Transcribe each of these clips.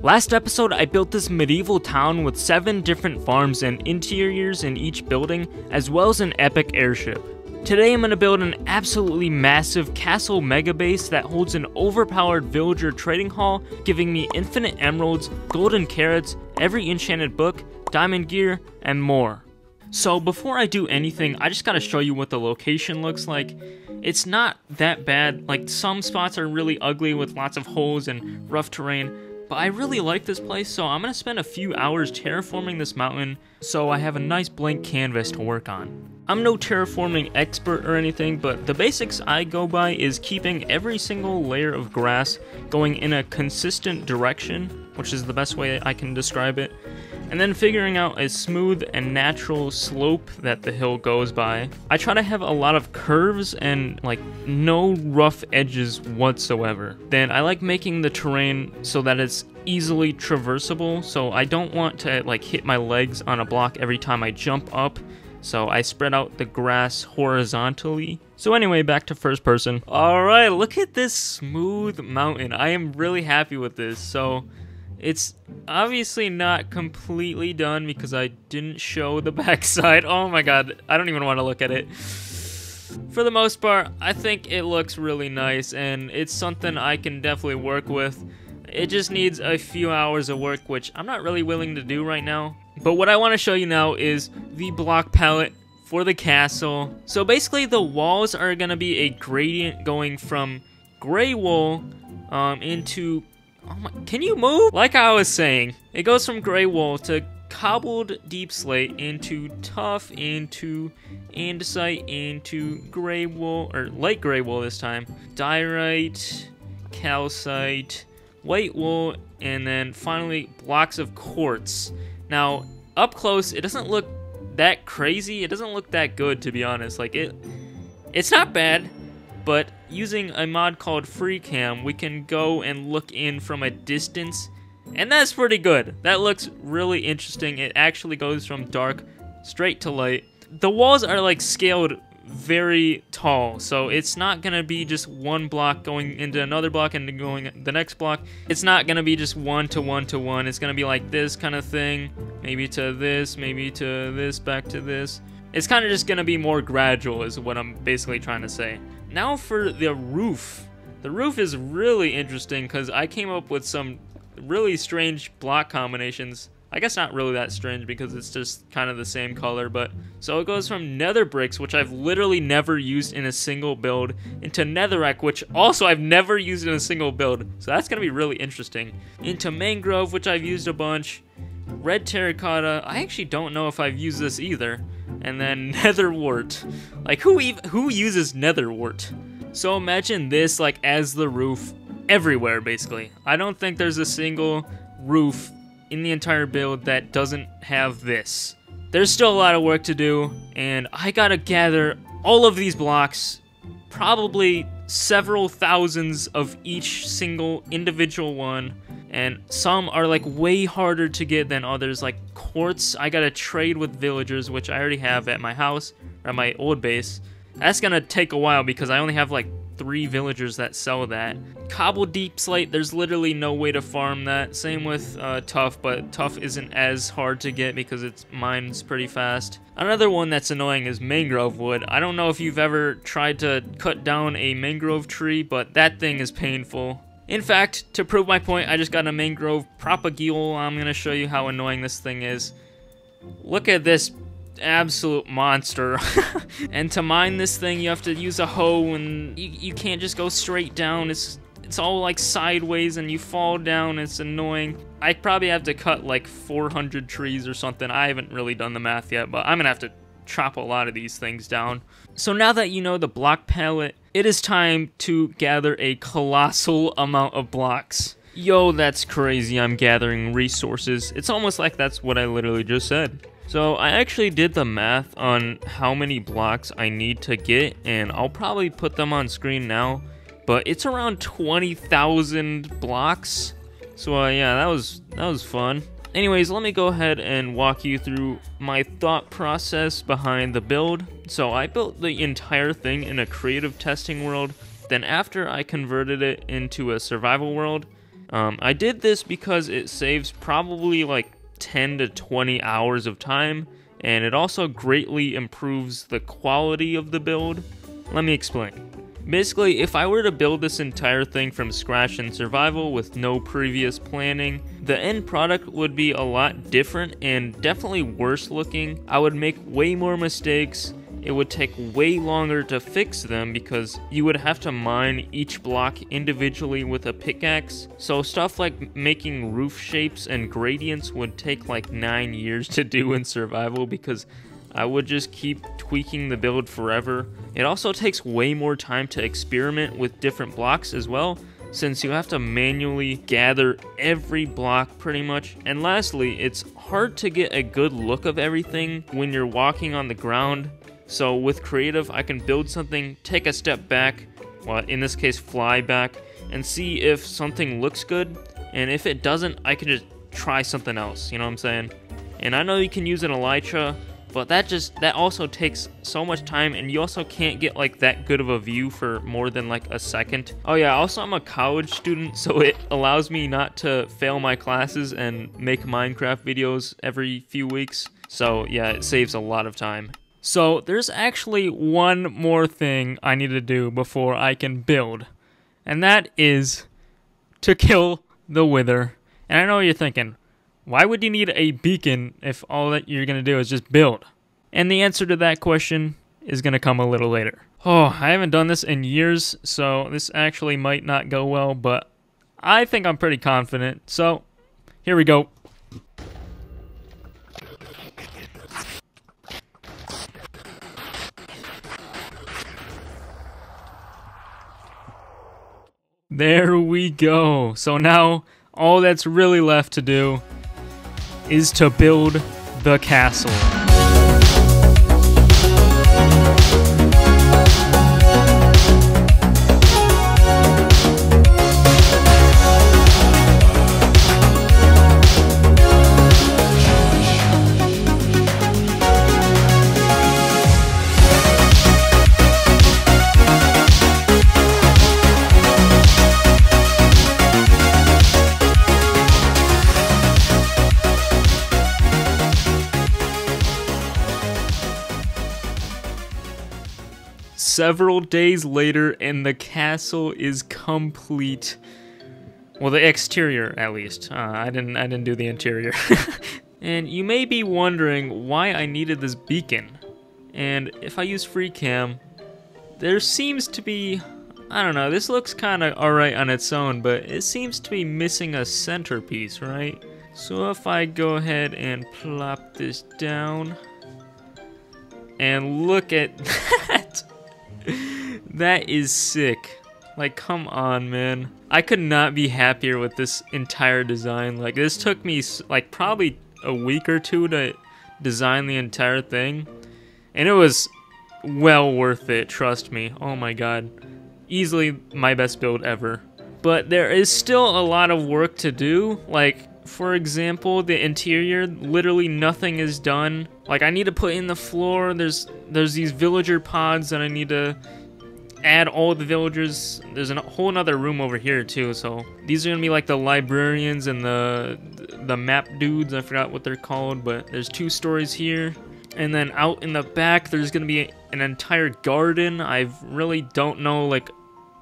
Last episode, I built this medieval town with 7 different farms and interiors in each building, as well as an epic airship. Today I'm going to build an absolutely massive castle mega base that holds an overpowered villager trading hall, giving me infinite emeralds, golden carrots, every enchanted book, diamond gear, and more. So before I do anything, I just gotta show you what the location looks like. It's not that bad. Like, some spots are really ugly with lots of holes and rough terrain, but I really like this place, so I'm gonna spend a few hours terraforming this mountain so I have a nice blank canvas to work on. I'm no terraforming expert or anything, but the basics I go by is keeping every single layer of grass going in a consistent direction, which is the best way I can describe it, and then figuring out a smooth and natural slope that the hill goes by. I try to have a lot of curves and like no rough edges whatsoever. Then I like making the terrain so that it's easily traversable, so I don't want to like hit my legs on a block every time I jump up. So I spread out the grass horizontally. So anyway, back to first person. Alright, look at this smooth mountain. I am really happy with this. So it's obviously not completely done because I didn't show the backside. Oh my god, I don't even want to look at it. For the most part, I think it looks really nice and it's something I can definitely work with. It just needs a few hours of work, which I'm not really willing to do right now. But what I want to show you now is the block palette for the castle. So basically the walls are going to be a gradient going from gray wool into... Oh my, can you move? Like I was saying, it goes from gray wool to cobbled deep slate into tough into andesite into gray wool, or light gray wool this time, diorite, calcite, white wool, and then finally blocks of quartz. Now, up close, it doesn't look that crazy. It doesn't look that good, to be honest. Like, it's not bad, but using a mod called FreeCam, we can go and look in from a distance, and that's pretty good. That looks really interesting. It actually goes from dark straight to light. The walls are, like, scaled very tall, so it's not gonna be just one block going into another block and then going the next block. It's not gonna be just one to one to one. It's gonna be like this kind of thing, maybe to this, maybe to this, back to this. It's kind of just gonna be more gradual is what I'm basically trying to say. Now for the roof. The roof is really interesting because I came up with some really strange block combinations. I guess not really that strange because it's just kind of the same color, but so it goes from nether bricks, which I've literally never used in a single build, into netherrack, which also I've never used in a single build, so that's gonna be really interesting, into mangrove, which I've used a bunch, red terracotta, I actually don't know if I've used this either, and then nether wart. Like, who uses nether wart? So imagine this like as the roof everywhere, basically. I don't think there's a single roof in the entire build that doesn't have this. There's still a lot of work to do, and I gotta gather all of these blocks, probably several thousands of each single individual one, and some are like way harder to get than others. Like quartz, I gotta trade with villagers, which I already have at my house, or at my old base. That's gonna take a while because I only have like 3 villagers that sell that. Cobble deep slate, there's literally no way to farm that. Same with tough, but tough isn't as hard to get because it's mines pretty fast. Another one that's annoying is mangrove wood. I don't know if you've ever tried to cut down a mangrove tree, but that thing is painful. In fact, to prove my point, I just got a mangrove propagule. I'm gonna show you how annoying this thing is. Look at this absolute monster. And to mine this thing you have to use a hoe, and you can't just go straight down. It's all like sideways and you fall down. It's annoying. I probably have to cut like 400 trees or something. I haven't really done the math yet, but I'm gonna have to chop a lot of these things down. So now that you know the block palette, it is time to gather a colossal amount of blocks. Yo, that's crazy. I'm gathering resources. It's almost like that's what I literally just said. So I actually did the math on how many blocks I need to get, and I'll probably put them on screen now, but it's around 20,000 blocks. So yeah, that was fun. Anyways, let me go ahead and walk you through my thought process behind the build. So I built the entire thing in a creative testing world. Then after I converted it into a survival world, I did this because it saves probably like 10 to 20 hours of time, and it also greatly improves the quality of the build. Let me explain. Basically, if I were to build this entire thing from scratch in survival with no previous planning, the end product would be a lot different and definitely worse looking. I would make way more mistakes. It would take way longer to fix them because you would have to mine each block individually with a pickaxe. So stuff like making roof shapes and gradients would take like 9 years to do in survival because I would just keep tweaking the build forever. It also takes way more time to experiment with different blocks as well, since you have to manually gather every block pretty much. And lastly, it's hard to get a good look of everything when you're walking on the ground. So with creative, I can build something, take a step back, well in this case fly back, and see if something looks good. And if it doesn't, I can just try something else, you know what I'm saying? And I know you can use an elytra, but that also takes so much time, and you also can't get like that good of a view for more than like a second. Oh yeah, also I'm a college student, so it allows me not to fail my classes and make Minecraft videos every few weeks. So yeah, it saves a lot of time. So there's actually one more thing I need to do before I can build, and that is to kill the Wither. And I know you're thinking, why would you need a beacon if all that you're going to do is just build? And the answer to that question is going to come a little later. Oh, I haven't done this in years, so this actually might not go well, but I think I'm pretty confident. So, here we go. There we go. So now, all that's really left to do is to build the castle. Several days later, and the castle is complete. Well, the exterior, at least. I didn't do the interior. And you may be wondering why I needed this beacon. And if I use free cam, there seems to be, I don't know, this looks kind of alright on its own, but it seems to be missing a centerpiece, right? So if I go ahead and plop this down, and look at that. That is sick. Like, come on, man. I could not be happier with this entire design. Like, this took me, like, probably a week or two to design the entire thing. And it was well worth it, trust me. Oh my god. Easily my best build ever. But there is still a lot of work to do. Like, for example, the interior, literally nothing is done. Like, I need to put in the floor. There's these villager pods that I need to add all the villagers. There's a whole nother room over here too, so these are gonna be like the librarians and the map dudes. I forgot what they're called, but there's 2 stories here. And then out in the back there's gonna be an entire garden. I really don't know like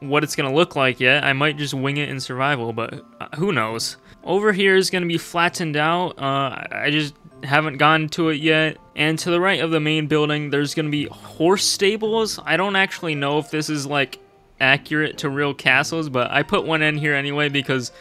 what it's gonna look like yet. I might just wing it in survival, but who knows. Over here is gonna be flattened out. I just haven't gotten to it yet. And to the right of the main building, there's gonna be horse stables. I don't actually know if this is like accurate to real castles, but I put one in here anyway because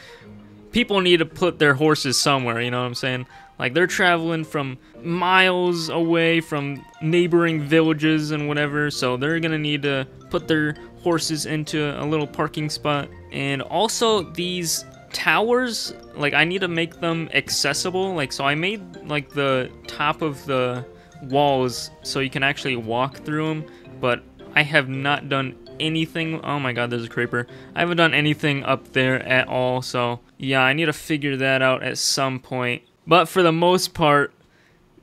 people need to put their horses somewhere, you know what I'm saying? Like, they're traveling from miles away from neighboring villages and whatever, so they're gonna need to put their horses into a little parking spot. And also these towers, like, I need to make them accessible. Like, so I made like the top of the walls so you can actually walk through them, but I have not done anything. Oh my god, there's a creeper. I haven't done anything up there at all, so yeah, I need to figure that out at some point. But for the most part,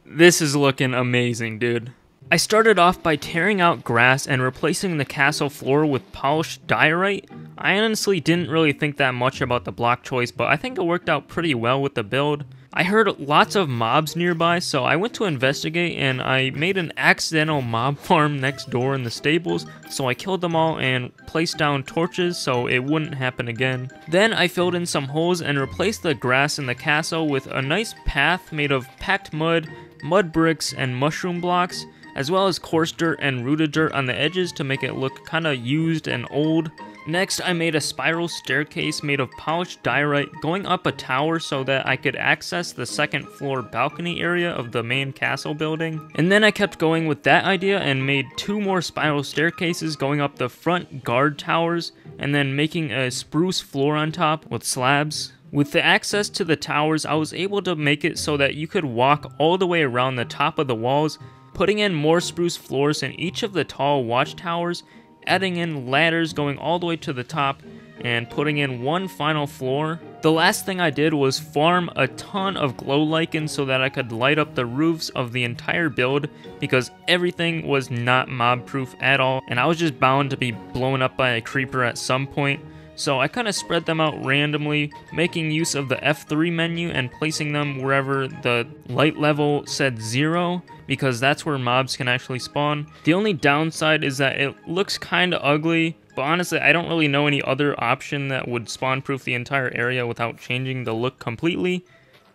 this is looking amazing, dude. I started off by tearing out grass and replacing the castle floor with polished diorite. I honestly didn't really think that much about the block choice, but I think it worked out pretty well with the build. I heard lots of mobs nearby, so I went to investigate and I made an accidental mob farm next door in the stables, so I killed them all and placed down torches so it wouldn't happen again. Then I filled in some holes and replaced the grass in the castle with a nice path made of packed mud, mud bricks, and mushroom blocks, as well as coarse dirt and rooted dirt on the edges to make it look kinda used and old. Next, I made a spiral staircase made of polished diorite going up a tower so that I could access the second floor balcony area of the main castle building. And then I kept going with that idea and made 2 more spiral staircases going up the front guard towers, and then making a spruce floor on top with slabs. With the access to the towers, I was able to make it so that you could walk all the way around the top of the walls, putting in more spruce floors in each of the tall watchtowers, adding in ladders going all the way to the top, and putting in one final floor. The last thing I did was farm a ton of glow lichen so that I could light up the roofs of the entire build, because everything was not mob proof at all, and I was just bound to be blown up by a creeper at some point. So I kind of spread them out randomly, making use of the F3 menu and placing them wherever the light level said 0, because that's where mobs can actually spawn. The only downside is that it looks kind of ugly, but honestly I don't really know any other option that would spawn proof the entire area without changing the look completely.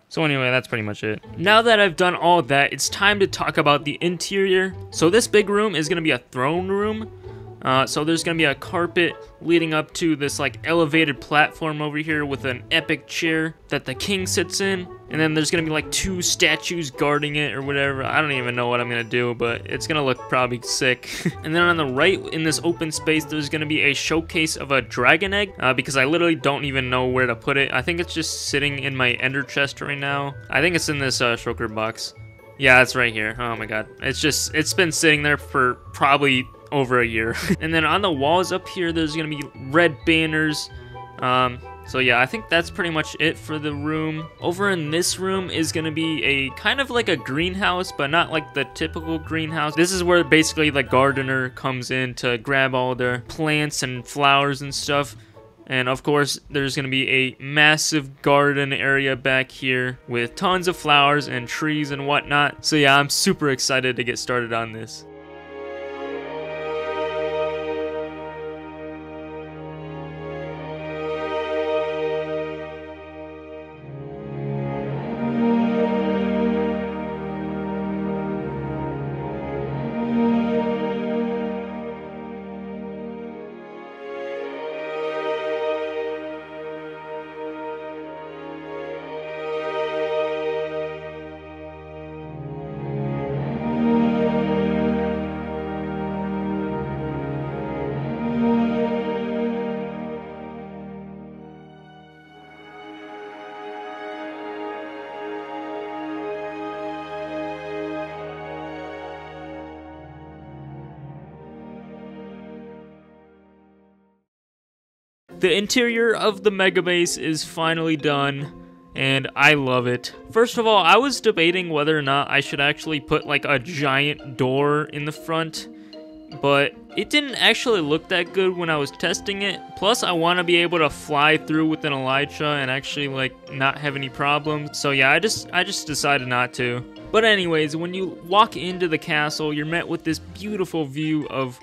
So anyway, that's pretty much it. Now that I've done all that, it's time to talk about the interior. So this big room is going to be a throne room. So there's gonna be a carpet leading up to this like elevated platform over here with an epic chair that the king sits in, and then there's gonna be like 2 statues guarding it or whatever. I don't even know what I'm gonna do, but it's gonna look probably sick. And then on the right in this open space there's gonna be a showcase of a dragon egg, because I literally don't even know where to put it. I think it's just sitting in my ender chest right now. I think it's in this shulker box. Yeah, it's right here. Oh my god, it's been sitting there for probably over a year. And then on the walls up here there's gonna be red banners. So yeah, I think that's pretty much it for the room. Over in this room is gonna be a kind of like a greenhouse, but not like the typical greenhouse. This is where basically the gardener comes in to grab all their plants and flowers and stuff. And of course, there's gonna be a massive garden area back here with tons of flowers and trees and whatnot. So yeah, I'm super excited to get started on this. The interior of the Mega Base is finally done, and I love it. First of all, I was debating whether or not I should actually put like a giant door in the front, but it didn't actually look that good when I was testing it. Plus, I want to be able to fly through with an elytra and actually like not have any problems. So yeah, I just decided not to. But anyways, when you walk into the castle, you're met with this beautiful view of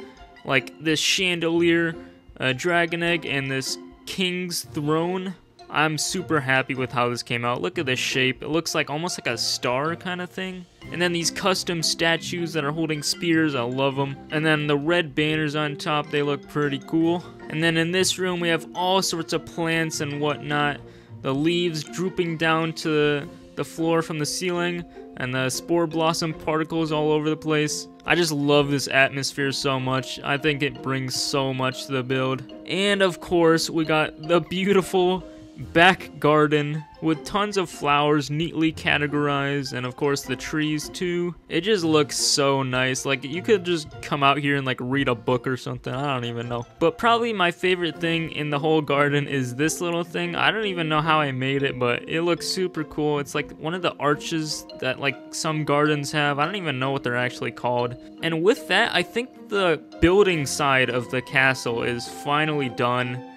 like this chandelier, a dragon egg, and this king's throne. I'm super happy with how this came out. Look at this shape. It looks like almost like a star kind of thing. And then these custom statues that are holding spears, I love them. And then the red banners on top, they look pretty cool. And then in this room we have all sorts of plants and whatnot. The leaves drooping down to the floor from the ceiling, and the spore blossom particles all over the place. I just love this atmosphere so much. I think it brings so much to the build. And of course, we got the beautiful back garden with tons of flowers neatly categorized, and of course the trees too. It just looks so nice. Like, you could just come out here and like read a book or something. I don't even know. But probably my favorite thing in the whole garden is this little thing. I don't even know how I made it, but it looks super cool. It's like one of the arches that like some gardens have. I don't even know what they're actually called. And with that, I think the building side of the castle is finally done.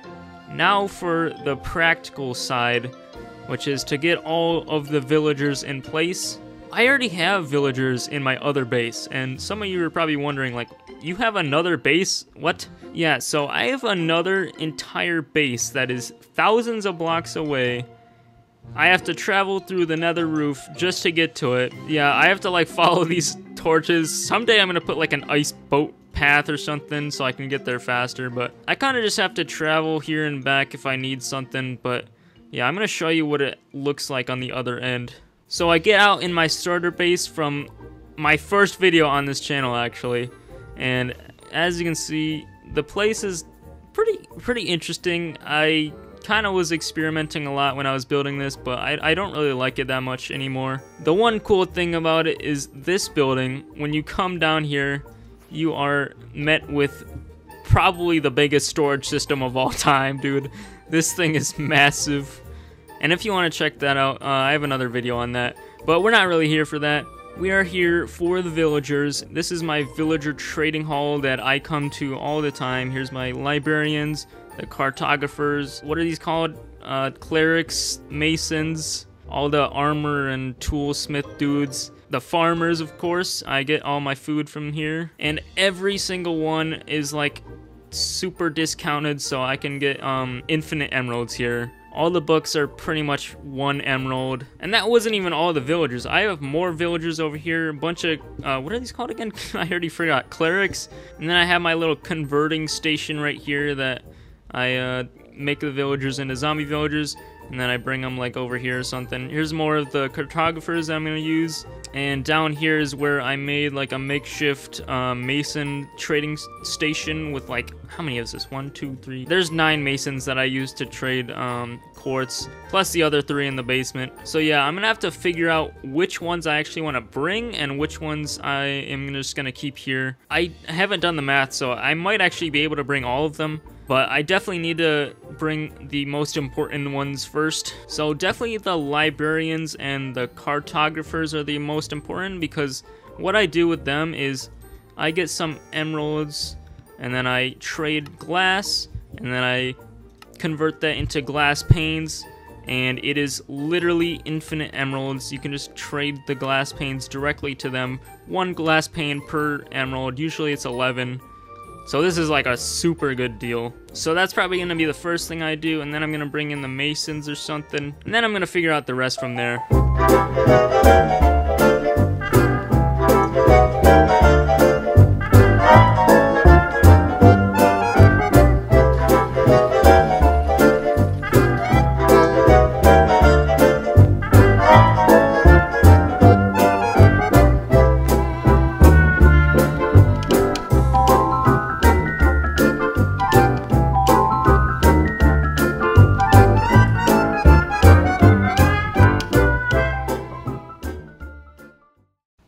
Now for the practical side, which is to get all of the villagers in place. I already have villagers in my other base, and some of you are probably wondering, like, you have another base? What? Yeah, so I have another entire base that is thousands of blocks away. I have to travel through the nether roof just to get to it. Yeah, I have to like follow these torches. Someday I'm gonna put like an ice boat path or something so I can get there faster, but I kind of just have to travel here and back if I need something. But yeah, I'm gonna show you what it looks like on the other end. So I get out in my starter base from my first video on this channel actually, and as you can see, the place is pretty interesting. I kind of was experimenting a lot when I was building this, but I don't really like it that much anymore. The one cool thing about it is this building. When you come down here, you are met with probably the biggest storage system of all time, dude. This thing is massive. And if you want to check that out, I have another video on that. But we're not really here for that. We are here for the villagers. This is my villager trading hall that I come to all the time. Here's my librarians, the cartographers. What are these called? Clerics, masons, all the armor and toolsmith dudes. The farmers, of course. I get all my food from here. And every single one is like super discounted, so I can get infinite emeralds here. All the books are pretty much 1 emerald. And that wasn't even all the villagers. I have more villagers over here. A bunch of, what are these called again? I already forgot. Clerics. And then I have my little converting station right here that I make the villagers into zombie villagers. And then I bring them like over here or something. Here's more of the cartographers that I'm going to use. And down here is where I made like a makeshift mason trading station with like, how many is this? 1, 2, 3. There's 9 masons that I use to trade quartz, plus the other 3 in the basement. So yeah, I'm going to have to figure out which ones I actually want to bring and which ones I am just going to keep here. I haven't done the math, so I might actually be able to bring all of them. But I definitely need to bring the most important ones first. So definitely the librarians and the cartographers are the most important, because what I do with them is I get some emeralds and then I trade glass and then I convert that into glass panes, and it is literally infinite emeralds. You can just trade the glass panes directly to them. 1 glass pane per emerald. Usually it's 11. So this is like a super good deal. So that's probably going to be the first thing I do, and then I'm going to bring in the masons or something, and then I'm going to figure out the rest from there.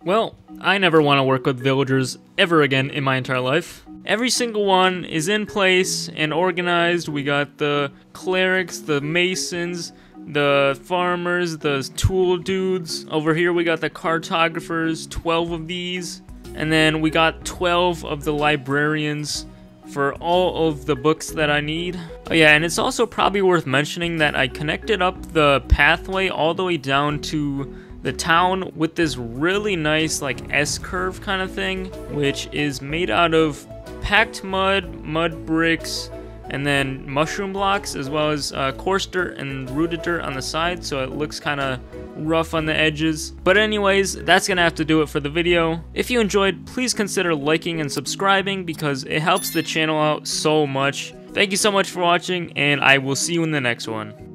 Well, I never want to work with villagers ever again in my entire life. Every single one is in place and organized. We got the clerics, the masons, the farmers, the tool dudes. Over here we got the cartographers, 12 of these. And then we got 12 of the librarians for all of the books that I need. Oh yeah, and it's also probably worth mentioning that I connected up the pathway all the way down to the town with this really nice like S-curve kind of thing, which is made out of packed mud, mud bricks, and then mushroom blocks, as well as coarse dirt and rooted dirt on the side, so it looks kind of rough on the edges. But anyways, that's gonna have to do it for the video. If you enjoyed, please consider liking and subscribing, because it helps the channel out so much. Thank you so much for watching, and I will see you in the next one.